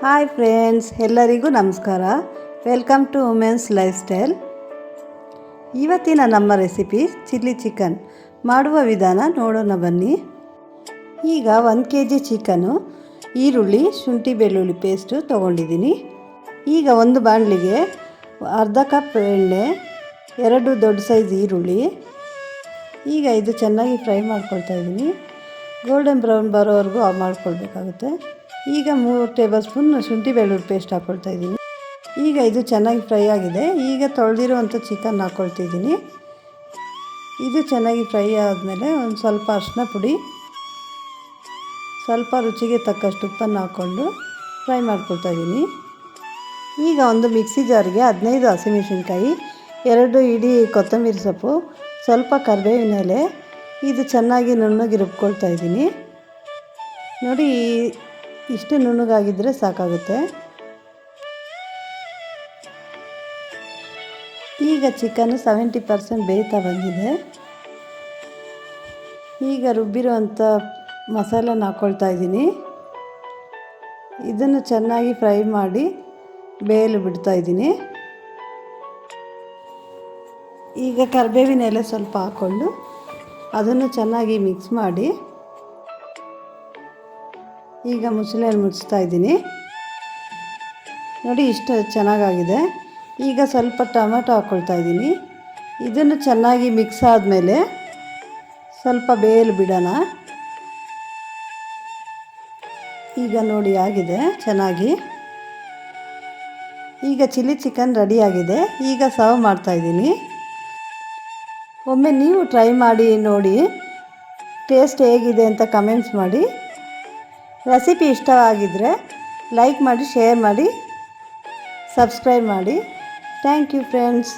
Hi friends, ಎಲ್ಲರಿಗೂ ನಮಸ್ಕಾರ. Welcome to women's lifestyle. ಇವತ್ತಿನ ನಮ್ಮ ರೆಸಿಪಿ ಚಿಲ್ಲಿ ಚಿಕನ್. ಮಾಡುವ ವಿಧಾನ ನೋಡೋಣ ಬನ್ನಿ. ಈಗ 1 kg ಚಿಕನು, ಈರುಳ್ಳಿ, ಶುಂಠಿ ಬೆಳ್ಳುಳ್ಳಿ ಪೇಸ್ಟು ತೊಗೊಂಡಿದ್ದೀನಿ. ಈಗ ಒಂದು ಬಾಣಲಿಗೆ ಅರ್ಧ ಕಪ್ ಎಣ್ಣೆ, 2 ದೊಡ್ಡ ಸೈಜ್ ಈರುಳ್ಳಿ. ಈಗ ಇದು ಚೆನ್ನಾಗಿ ಫ್ರೈ ಮಾಡ್ಕೊಳ್ತಾ ಇದ್ದೀನಿ. ಗೋಲ್ಡನ್ ಬ್ರೌನ್ ಬರೋವರೆಗೂ ಮಾಡ್ಕೊಳ್ಬೇಕಾಗುತ್ತೆ. ಈಗ 3 ಟೇಬಲ್ ಸ್ಪೂನ್ ಶುಂಠಿ ಬೆಳ್ಳುಳ್ಳಿ ಪೇಸ್ಟ್ ಹಾಕ್ಕೊಳ್ತಾ ಇದ್ದೀನಿ. ಈಗ ಇದು ಚೆನ್ನಾಗಿ ಫ್ರೈ ಆಗಿದೆ. ಈಗ ತೊಳೆದಿರುವಂಥ ಚಿಕನ್ ಹಾಕ್ಕೊಳ್ತಿದ್ದೀನಿ. ಇದು ಚೆನ್ನಾಗಿ ಫ್ರೈ ಆದಮೇಲೆ ಒಂದು ಸ್ವಲ್ಪ ಅರಿಶಿನ ಪುಡಿ, ಸ್ವಲ್ಪ ರುಚಿಗೆ ತಕ್ಕಷ್ಟು ಉಪ್ಪನ್ನು ಹಾಕ್ಕೊಂಡು ಫ್ರೈ ಮಾಡ್ಕೊಳ್ತಾ ಇದ್ದೀನಿ. ಈಗ ಒಂದು ಮಿಕ್ಸಿ ಜಾರಿಗೆ 15 ಹಸಿಮೆಣಸಿನ್ಕಾಯಿ, 2 ಇಡೀ ಕೊತ್ತಂಬರಿ ಸೊಪ್ಪು, ಸ್ವಲ್ಪ ಕರಿಬೇವಿನ ಎಲೆ, ಇದು ಚೆನ್ನಾಗಿ ನುಣ್ಣಗೆ ರುಬ್ಕೊಳ್ತಾ ಇದ್ದೀನಿ. ನೋಡಿ, ಇಷ್ಟು ನುಣ್ಣಗಾಗಿದ್ದರೆ ಸಾಕಾಗುತ್ತೆ. ಈಗ ಚಿಕನ್ನು 70% ಬೇಯ್ತಾ ಬಂದಿದೆ. ಈಗ ರುಬ್ಬಿರುವಂಥ ಮಸಾಲೆನ ಹಾಕ್ಕೊಳ್ತಾ ಇದ್ದೀನಿ. ಇದನ್ನು ಚೆನ್ನಾಗಿ ಫ್ರೈ ಮಾಡಿ ಬೇಯಲು ಬಿಡ್ತಾ ಇದ್ದೀನಿ. ಈಗ ಕರಿಬೇವಿನ ಎಲೆ ಸ್ವಲ್ಪ ಹಾಕ್ಕೊಂಡು ಅದನ್ನು ಚೆನ್ನಾಗಿ ಮಿಕ್ಸ್ ಮಾಡಿ ಈಗ ಮುಚ್ಚಳೆಯನ್ನು ಮುಚ್ತಾ ಇದ್ದೀನಿ. ನೋಡಿ, ಇಷ್ಟು ಚೆನ್ನಾಗಾಗಿದೆ. ಈಗ ಸ್ವಲ್ಪ ಟೊಮೆಟೊ ಹಾಕ್ಕೊಳ್ತಾ ಇದ್ದೀನಿ. ಇದನ್ನು ಚೆನ್ನಾಗಿ ಮಿಕ್ಸ್ ಆದಮೇಲೆ ಸ್ವಲ್ಪ ಬೇಯಲು ಬಿಡೋಣ. ಈಗ ನೋಡಿ ಆಗಿದೆ ಚೆನ್ನಾಗಿ. ಈಗ ಚಿಲ್ಲಿ ಚಿಕನ್ ರೆಡಿಯಾಗಿದೆ. ಈಗ ಸರ್ವ್ ಮಾಡ್ತಾಯಿದ್ದೀನಿ. ಒಮ್ಮೆ ನೀವು ಟ್ರೈ ಮಾಡಿ ನೋಡಿ, ಟೇಸ್ಟ್ ಹೇಗಿದೆ ಅಂತ ಕಮೆಂಟ್ಸ್ ಮಾಡಿ. ರೆಸಿಪಿ ಇಷ್ಟವಾಗಿದ್ದರೆ ಲೈಕ್ ಮಾಡಿ, ಶೇರ್ ಮಾಡಿ, ಸಬ್ಸ್ಕ್ರೈಬ್ ಮಾಡಿ. Thank you friends.